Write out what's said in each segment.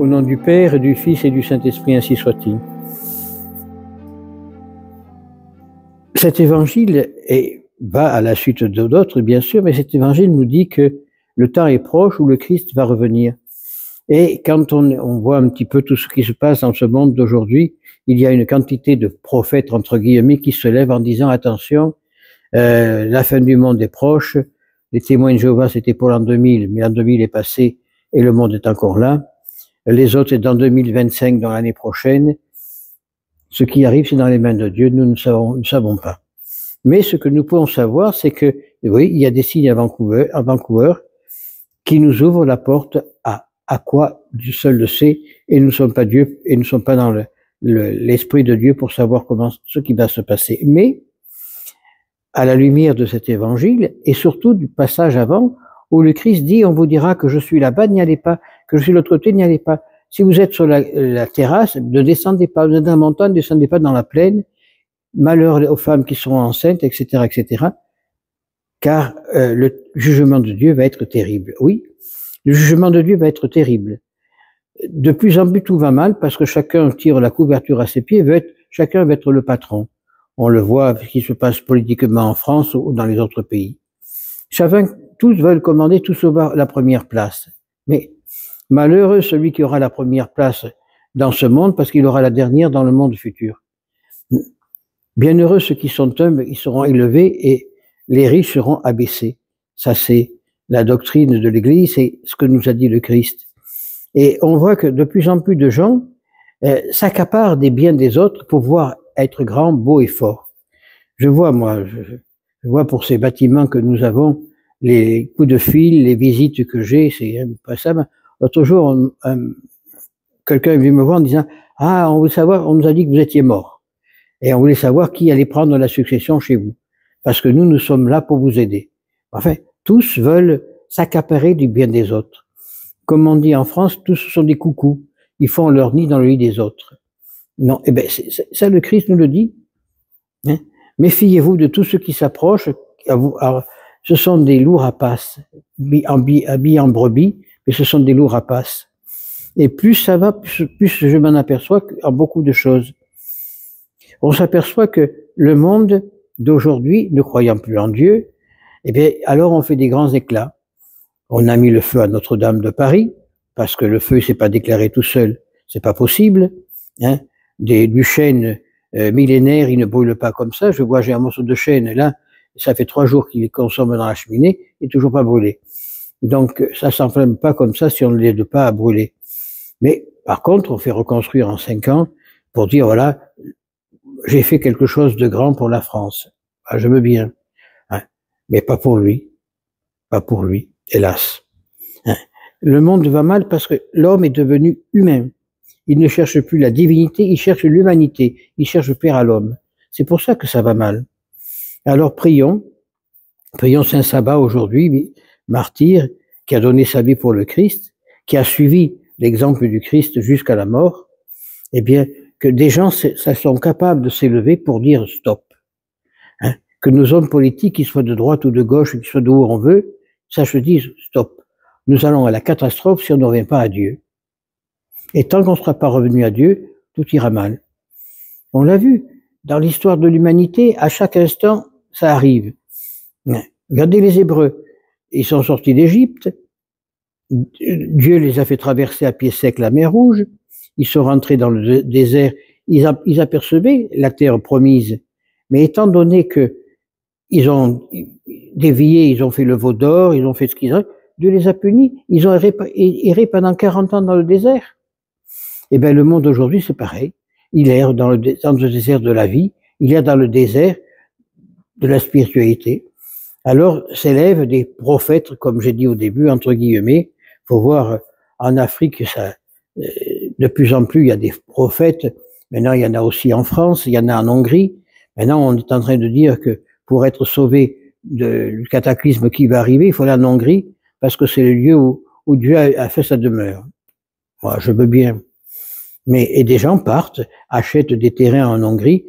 Au nom du Père, du Fils et du Saint-Esprit, ainsi soit-il. Cet évangile va à la suite d'autres, bien sûr, mais cet évangile nous dit que le temps est proche où le Christ va revenir. Et quand on voit un petit peu tout ce qui se passe dans ce monde d'aujourd'hui, il y a une quantité de prophètes, entre guillemets, qui se lèvent en disant, attention, la fin du monde est proche, les témoins de Jéhovah, c'était pour l'an 2000, mais l'an 2000 est passé et le monde est encore là. Les autres, c'est dans 2025, dans l'année prochaine. Ce qui arrive, c'est dans les mains de Dieu, nous ne savons pas. Mais ce que nous pouvons savoir, c'est que, oui, il y a des signes à Vancouver qui nous ouvrent la porte à quoi Dieu seul le sait, et nous ne sommes pas Dieu, et nous ne sommes pas dans l'esprit de Dieu pour savoir ce qui va se passer. Mais, à la lumière de cet évangile, et surtout du passage avant, où le Christ dit, on vous dira que je suis là-bas, n'y allez pas, que je suis de l'autre côté, n'y allez pas. Si vous êtes sur la terrasse, ne descendez pas, vous êtes dans la montagne, ne descendez pas dans la plaine, malheur aux femmes qui seront enceintes, etc., etc., car le jugement de Dieu va être terrible. Oui, le jugement de Dieu va être terrible. De plus en plus, tout va mal, parce que chacun tire la couverture à ses pieds, chacun veut être le patron. On le voit, ce qui se passe politiquement en France ou dans les autres pays. Tous veulent commander, tous avoir la première place. Mais malheureux celui qui aura la première place dans ce monde, parce qu'il aura la dernière dans le monde futur. Bienheureux ceux qui sont humbles, ils seront élevés, et les riches seront abaissés. Ça, c'est la doctrine de l'Église, c'est ce que nous a dit le Christ. Et on voit que de plus en plus de gens s'accaparent des biens des autres pour pouvoir être grand, beau et fort. Je vois, moi, je vois pour ces bâtiments que nous avons, les coups de fil, les visites que j'ai, c'est pas ça. L'autre jour, quelqu'un est venu me voir en disant, ah, on veut savoir, on nous a dit que vous étiez mort. Et on voulait savoir qui allait prendre la succession chez vous. Parce que nous sommes là pour vous aider. Enfin, tous veulent s'accaparer du bien des autres. Comme on dit en France, tous sont des coucous. Ils font leur nid dans le lit des autres. Non, eh ben, ça, le Christ nous le dit. Hein? Méfiez-vous de tous ceux qui s'approchent à vous. Alors, ce sont des loups rapaces, habillés en brebis, mais ce sont des loups rapaces. Et plus ça va, plus je m'en aperçois en beaucoup de choses. On s'aperçoit que le monde d'aujourd'hui, ne croyant plus en Dieu, eh bien, alors on fait des grands éclats. On a mis le feu à Notre-Dame de Paris, parce que le feu s'est pas déclaré tout seul, c'est pas possible. Hein. Du chêne millénaire, il ne brûle pas comme ça. Je vois, j'ai un morceau de chêne là, ça fait 3 jours qu'il consomme dans la cheminée, il est toujours pas brûlé. Donc, ça s'enflamme pas comme ça si on ne l'aide pas à brûler. Mais, par contre, on fait reconstruire en 5 ans pour dire, voilà, j'ai fait quelque chose de grand pour la France. Ah, je veux bien. Hein. Mais pas pour lui. Pas pour lui, hélas. Hein. Le monde va mal parce que l'homme est devenu humain. Il ne cherche plus la divinité, il cherche l'humanité. Il cherche plaire à l'homme. C'est pour ça que ça va mal. Alors prions Saint Sabbat aujourd'hui, martyr, qui a donné sa vie pour le Christ, qui a suivi l'exemple du Christ jusqu'à la mort, eh bien, que des gens sont capables de s'élever pour dire stop. Hein, que nos hommes politiques, qu'ils soient de droite ou de gauche, qu'ils soient d'où on veut, ça se dise stop. Nous allons à la catastrophe si on ne revient pas à Dieu. Et tant qu'on ne sera pas revenu à Dieu, tout ira mal. On l'a vu, dans l'histoire de l'humanité, à chaque instant, ça arrive. Regardez les Hébreux, ils sont sortis d'Égypte, Dieu les a fait traverser à pied sec la mer Rouge, ils sont rentrés dans le désert, ils apercevaient la terre promise, mais étant donné que ils ont dévié, ils ont fait le veau d'or, ils ont fait ce qu'ils ont, Dieu les a punis, ils ont erré pendant 40 ans dans le désert. Eh bien, le monde aujourd'hui, c'est pareil. Il erre dans le désert de la vie, il erre dans le désert de la spiritualité. Alors, s'élèvent des prophètes, comme j'ai dit au début, entre guillemets. Faut voir, en Afrique, ça, de plus en plus, il y a des prophètes. Maintenant, il y en a aussi en France, il y en a en Hongrie. Maintenant, on est en train de dire que pour être sauvé du cataclysme qui va arriver, il faut aller en Hongrie, parce que c'est le lieu où Dieu a fait sa demeure. Moi, je veux bien. Et des gens partent, achètent des terrains en Hongrie.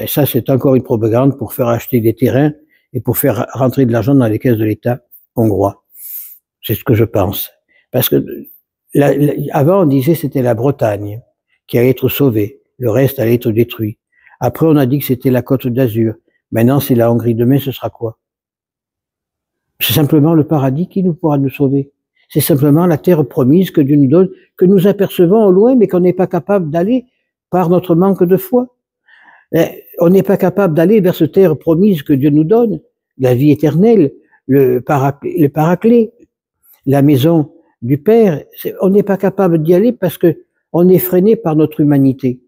Ça, c'est encore une propagande pour faire acheter des terrains et pour faire rentrer de l'argent dans les caisses de l'État hongrois. C'est ce que je pense. Parce que Avant, on disait que c'était la Bretagne qui allait être sauvée. Le reste allait être détruit. Après, on a dit que c'était la Côte d'Azur. Maintenant, c'est la Hongrie. Demain, ce sera quoi? C'est simplement le paradis qui nous pourra nous sauver. C'est simplement la terre promise que Dieu nous donne, que nous apercevons au loin, mais qu'on n'est pas capable d'aller par notre manque de foi. On n'est pas capable d'aller vers cette terre promise que Dieu nous donne, la vie éternelle, le paraclet, la maison du Père. On n'est pas capable d'y aller parce que on est freiné par notre humanité.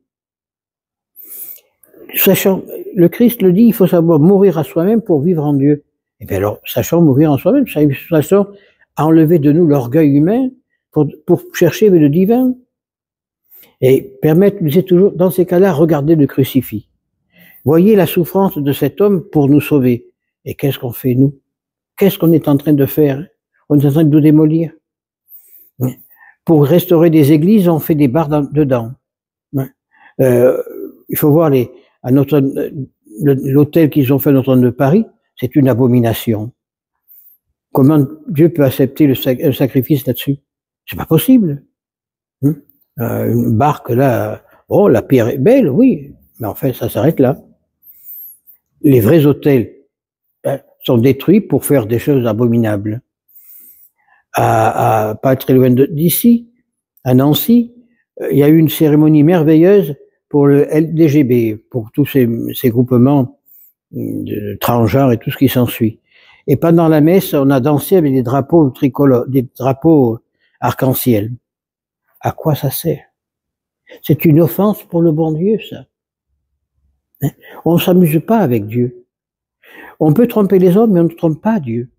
Sachant, le Christ le dit, il faut savoir mourir à soi-même pour vivre en Dieu. Et bien alors, sachant mourir en soi-même, sachant enlever de nous l'orgueil humain pour chercher le divin. Et permettre, je disais toujours, dans ces cas-là, regardez le crucifix. Voyez la souffrance de cet homme pour nous sauver. Et qu'est-ce qu'on fait, nous? Qu'est-ce qu'on est en train de faire? On est en train de nous démolir. Pour restaurer des églises, on fait des barres dedans. Il faut voir l'hôtel qu'ils ont fait à Notre-Dame de Paris, c'est une abomination. Comment Dieu peut accepter un sacrifice là-dessus? C'est pas possible. Une barque là, oh, la pierre est belle, oui, mais en fait, ça s'arrête là. Les vrais hôtels sont détruits pour faire des choses abominables. Pas très loin d'ici, à Nancy, il y a eu une cérémonie merveilleuse pour le LDGB, pour tous ces groupements de transgenres et tout ce qui s'ensuit. Et pendant la messe, on a dansé avec des drapeaux tricolores, des drapeaux arc-en-ciel. À quoi ça sert? C'est une offense pour le bon Dieu, ça. On ne s'amuse pas avec Dieu. On peut tromper les hommes, mais on ne trompe pas Dieu.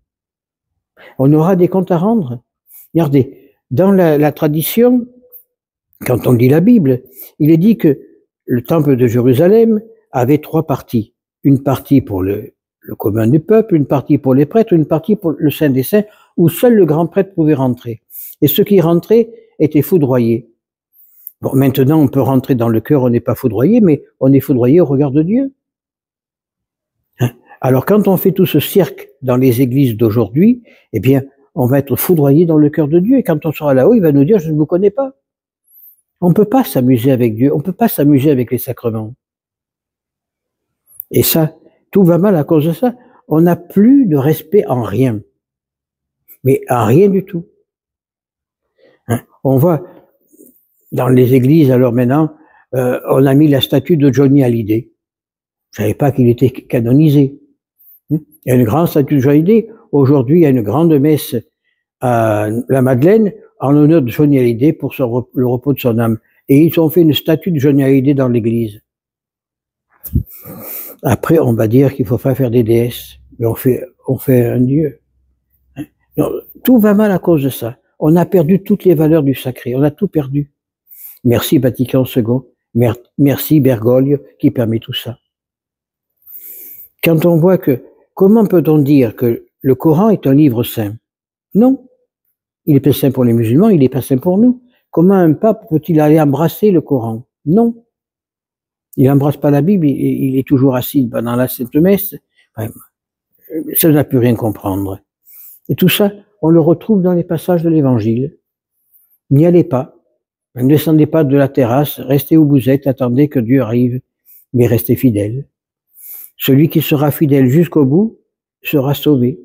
On aura des comptes à rendre. Regardez, dans la tradition, quand on lit la Bible, il est dit que le temple de Jérusalem avait 3 parties. Une partie pour le commun du peuple, une partie pour les prêtres, une partie pour le Saint des Saints, où seul le grand prêtre pouvait rentrer. Et ceux qui rentraient étaient foudroyés. Bon, maintenant, on peut rentrer dans le cœur, on n'est pas foudroyé, mais on est foudroyé au regard de Dieu. Alors, quand on fait tout ce cirque dans les églises d'aujourd'hui, eh bien, on va être foudroyé dans le cœur de Dieu. Et quand on sera là-haut, il va nous dire, je ne vous connais pas. On ne peut pas s'amuser avec Dieu, on ne peut pas s'amuser avec les sacrements. Et ça, tout va mal à cause de ça. On n'a plus de respect en rien. Mais en rien du tout. On voit dans les églises, alors maintenant, on a mis la statue de Johnny Hallyday. Je ne savais pas qu'il était canonisé. Il y a une grande statue de Johnny Hallyday. Aujourd'hui, il y a une grande messe à la Madeleine en l'honneur de Johnny Hallyday pour le repos de son âme. Et ils ont fait une statue de Johnny Hallyday dans l'église. Après, on va dire qu'il ne faut pas faire des déesses, mais on fait un Dieu. Non, tout va mal à cause de ça. On a perdu toutes les valeurs du sacré, on a tout perdu. Merci Vatican II, merci Bergoglio qui permet tout ça. Quand on voit que, comment peut-on dire que le Coran est un livre saint? Non. Il est pas saint pour les musulmans, il n'est pas saint pour nous. Comment un pape peut-il aller embrasser le Coran? Non. Il n'embrasse pas la Bible, il est toujours assis pendant la Sainte Messe. Enfin, ça n'a pu rien comprendre. Et tout ça, on le retrouve dans les passages de l'Évangile. N'y allez pas, ne descendez pas de la terrasse, restez où vous êtes, attendez que Dieu arrive, mais restez fidèles. Celui qui sera fidèle jusqu'au bout sera sauvé.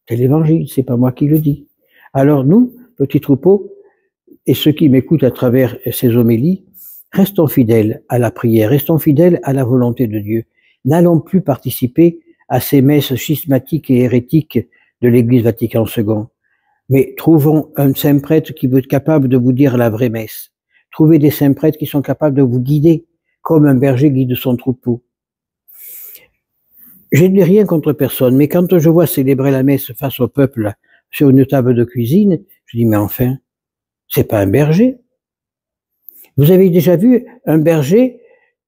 C'est l'Évangile, c'est pas moi qui le dis. Alors nous, petits troupeaux, et ceux qui m'écoutent à travers ces homélies, restons fidèles à la prière, restons fidèles à la volonté de Dieu. N'allons plus participer à ces messes schismatiques et hérétiques de l'Église Vatican II. Mais trouvons un saint prêtre qui veut être capable de vous dire la vraie messe. Trouvez des saints prêtres qui sont capables de vous guider, comme un berger guide son troupeau. Je n'ai rien contre personne, mais quand je vois célébrer la messe face au peuple, sur une table de cuisine, je dis, mais enfin, c'est pas un berger. Vous avez déjà vu un berger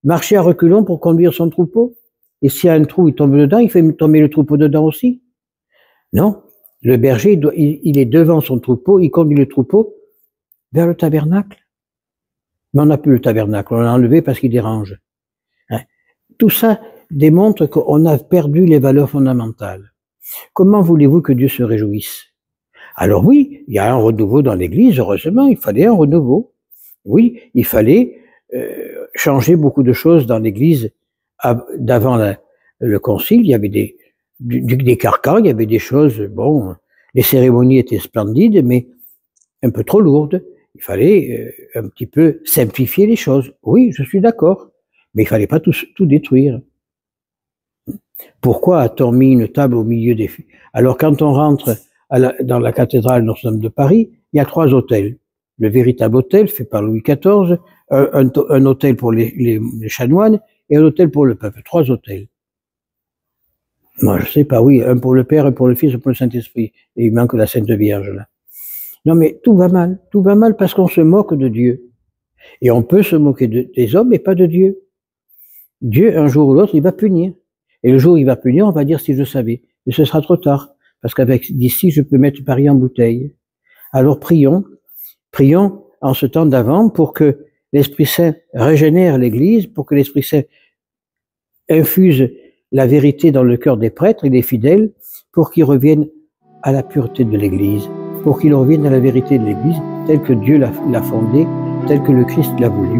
marcher à reculons pour conduire son troupeau? Et s'il y a un trou, il tombe dedans, il fait tomber le troupeau dedans aussi? Non. Le berger, il est devant son troupeau, il conduit le troupeau vers le tabernacle. Mais on n'a plus le tabernacle, on l'a enlevé parce qu'il dérange. Tout ça démontre qu'on a perdu les valeurs fondamentales. Comment voulez-vous que Dieu se réjouisse? Alors oui, il y a un renouveau dans l'Église, heureusement, il fallait un renouveau. Oui, il fallait changer beaucoup de choses dans l'Église d'avant le concile. Il y avait des carcans, il y avait des choses, bon, les cérémonies étaient splendides, mais un peu trop lourdes. Il fallait un petit peu simplifier les choses. Oui, je suis d'accord, mais il fallait pas tout détruire. Pourquoi a-t-on mis une table au milieu des filles? Alors quand on rentre dans la cathédrale Notre-Dame de Paris, il y a 3 autels. Le véritable autel fait par Louis XIV, un autel pour les chanoines et un autel pour le peuple. 3 autels. Moi, je sais pas, oui, un pour le Père, un pour le Fils, un pour le Saint-Esprit. Et il manque la Sainte Vierge, là. Non, mais tout va mal parce qu'on se moque de Dieu. Et on peut se moquer des hommes, mais pas de Dieu. Dieu, un jour ou l'autre, il va punir. Et le jour où il va punir, on va dire si je savais. Mais ce sera trop tard. Parce qu'avec d'ici, je peux mettre Paris en bouteille. Alors prions en ce temps d'avant pour que l'Esprit Saint régénère l'Église, pour que l'Esprit Saint infuse la vérité dans le cœur des prêtres et des fidèles, pour qu'ils reviennent à la pureté de l'Église, pour qu'ils reviennent à la vérité de l'Église, telle que Dieu l'a fondée, telle que le Christ l'a voulu.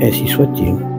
Ainsi soit-il.